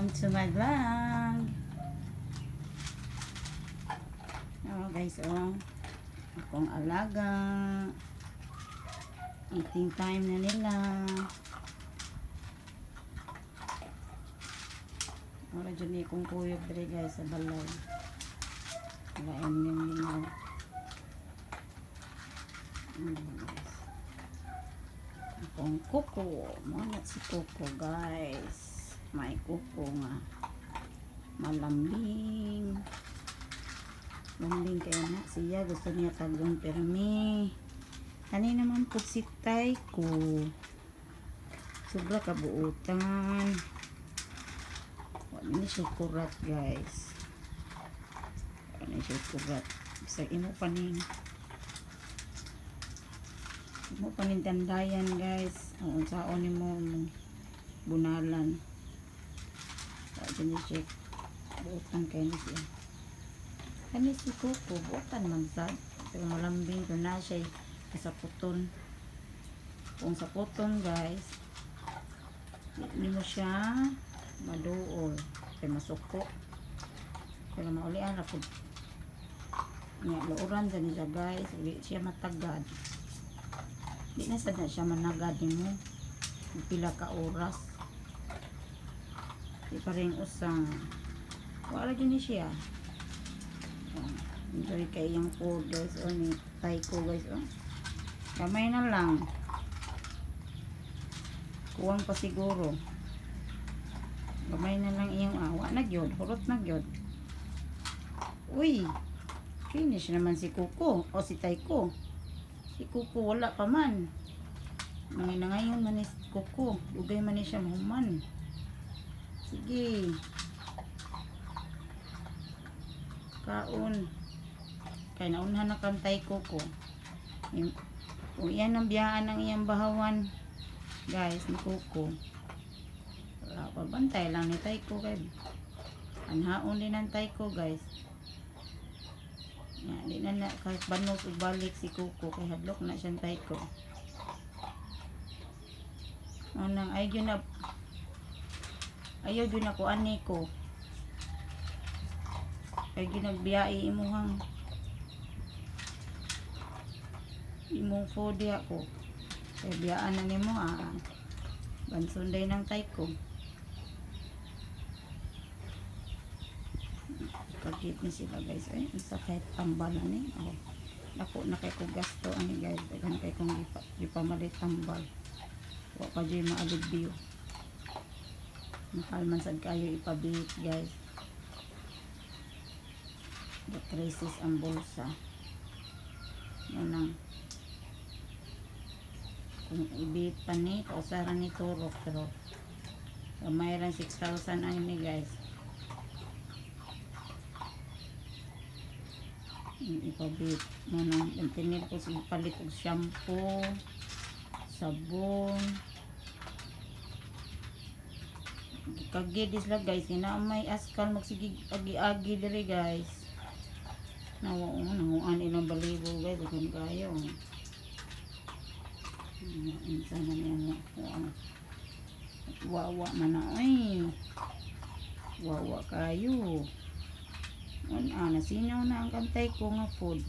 Welcome to my vlog. Oh guys, akong alaga. Eating time na nila. Wala dyan ikong kuyog dere guys sa balay. Lain yung linaw. Akong kuko. Mga si kuko guys. May kuko nga. Malambing. Lambing kaya na siya. Gusto niya tagong permi. Kani naman po si Taiko. Sobra kabuutan. Wala na siya kurat guys. Wala na siya kurat. Bisa imo panin tandayan guys. Ang unsaon ni mo bunalan. Wala na siya buutan kayo na siya. Kani si Kuko buutan man sad. Pero malambing ko na siya sa puton. Kung sa puton guys, hindi mo siya maduol kaya masuko kaya maulian ako nga lauran dyan niya guys. Hindi siya matagad, hindi na sad na siya managad mo pila ka oras. Di pa rin usang wala dyan siya. Enjoy kay yung food guys. O ni Taiko guys. Kamay na lang. Kuwang pa siguro. Kamay na lang iyong awa. Nagyod. Hurot nagyod. Uy. Finish naman si Kuko. O si Taiko. Si Kuko wala pa man. Nangayon man ni Kuko. Dugay man ni siya mahuman. Sige. Kaon. Kaya naunhan na kang Taiko ko. Kung iyan ang biyaan ng iyang bahawan guys ni Kuko, wala pa, bantay lang ni Taiko guys. Anhaon din ng Taiko guys. Di na kahit banog ibalik si Kuko kay hadlok na siyang Taiko. Unang ayaw yun ako ani ko kay ginagbiyai imuhang imong fodi ako kaya biyaan na nimo bansunday ng Taiko. Kagit ni sila guys. Ay sa kahit tambal na ni ako na kay ko gasto ani guys. Dagan kay kong ipamalit tambal wa pa dyan maalibyo. Makalman sad kayo ipabit guys. The crisis ang bulsa yan ang kung ibit pa ni kausaran ni turok pero mayroon 6,000 ang ini guys. Ipabit manang tinil ko si palit og shampoo, sabon, kagidis lang guys. Ina may askal magsigig agi-agi diri guys. Nanguan ilang balibo guys. Dagan kayo. Sana niya wawa man na ay wawa kayo. Nasinaw na ang kantay ko nga food.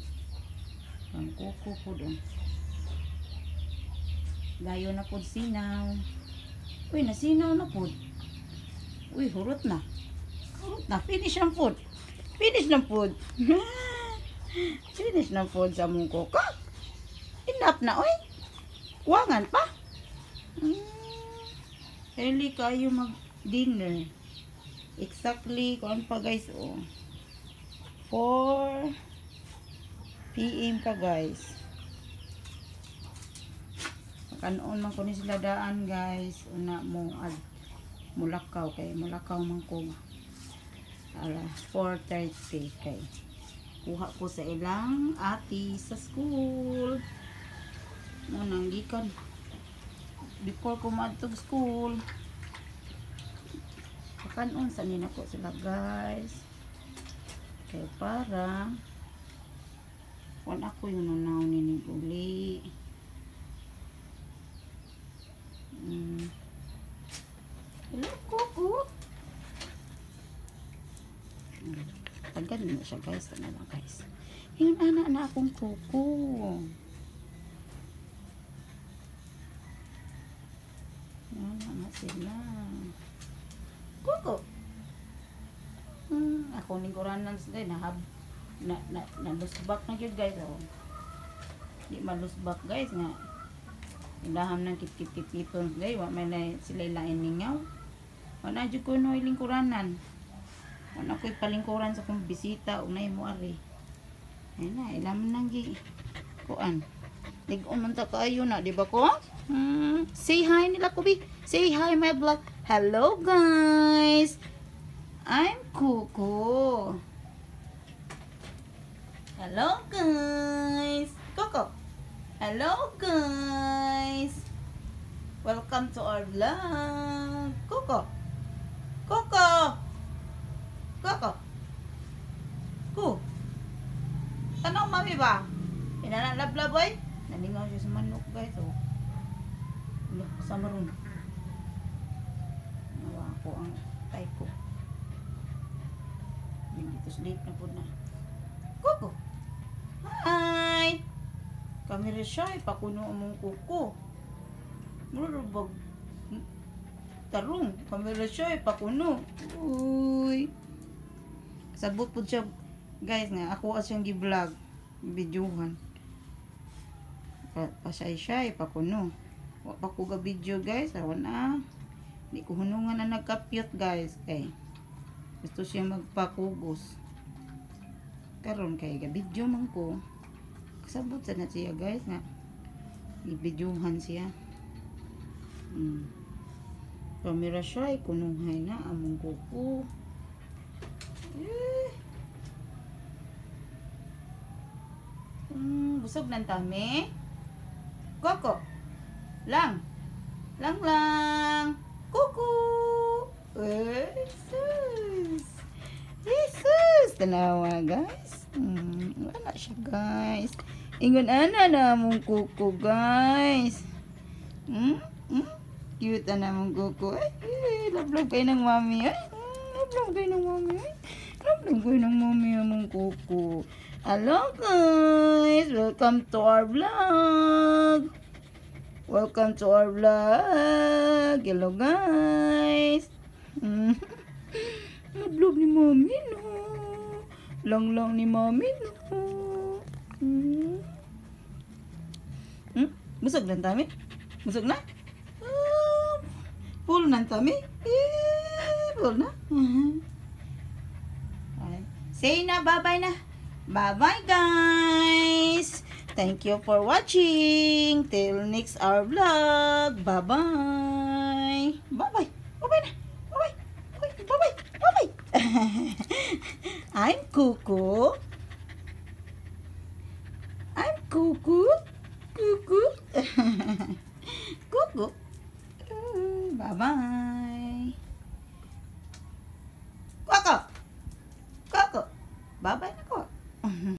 Ang Kuko food layo na food sinaw. Uy nasinaw na food. Uy hurot na. Finish ng food. Finish ng food. Finish ng food sa mong Kuko. Enough na oy. Kuwangan pa. Early kayo mag dinner. Exactly kuan pa guys 4 PM ka guys. Kanon man ko ni sila daan guys. Una mo mulakaw kay mulakaw man ko. 4:30 kay kuha ko sa ilang ati sa school. Munang gikan before ko madtog school. Kanon sa nina ko sila guys. Kaya para wala ko yung nanaw ni uli. Hello Kuko. siya guys. Ito na lang guys. Yung anak na akong kuko. Anak na sila. Kuko. Ako ningkuranan sila. Nalusbak na yun guys. Oh. Di malusbak guys nga. Ilaham ng kip-kip-kip-kipon guys. Wa may na sila ilain ningaw. Wala dyan ko no ilingkuranan. Wala ko'y palingkuran sa kong bisita. Unay mo ari. Ayun na, ilaman nang gi. Kuan. Tig-on man ta kaayo na, di ba ko? Say hi nila Kubi. Say hi my vlog. Hello guys. I'm Kuko. Hello guys. Coco. Hello guys. Welcome to our vlog. Coco. Coco. Coco. Ku. Tanong mami ba? Pinanalabla boy? Nalingaw siya sa manok guys. Oh. Look sa maroon. Nawa ko ang tay ko. Dito sleep na po na. Kuko. Hi. Kami rin siya. Pakuno mong kuko. Murubog. Tarong. Kami rin siya. Pakuno. Uy. Sabot po siya. Guys nga. Ako asyang gi-vlog. Videohan. Pasay-shay. Pakuno. Wa pa ko ga-video guys. Awan na. Hindi ko hunungan na nagkapyot guys. Kay. Gusto siya magpakugos. Karon kay ga-video man ko. Kasabot sa na siya guys nga. I-videohan siya. Kamera siya. Kunuhay na. Among kuko. Busog ng tami. Koko. Lang. Lang. Kuku. Jesus. Jesus. Tanawa guys. Wala siya guys. Ingon ana na mong kuko guys. Cute na mong kuko. Love kayo ng mami. Love kayo ng mami. Love kayo ng mami mong kuko. Hello guys. Welcome to our vlog. Welcome to our vlog. Hello guys. Vlog ni mami no. Lang ni mami no. Busog na tami? Busog na? Full na tami? Full na? Say na bye-bye na. Bye-bye guys. Thank you for watching. Till next our vlog. Bye-bye. Bye-bye. Bye-bye na. Bye-bye. Bye-bye. Bye-bye. I'm Kuko. I'm Kuko. Kuko. Kuko. Bye-bye.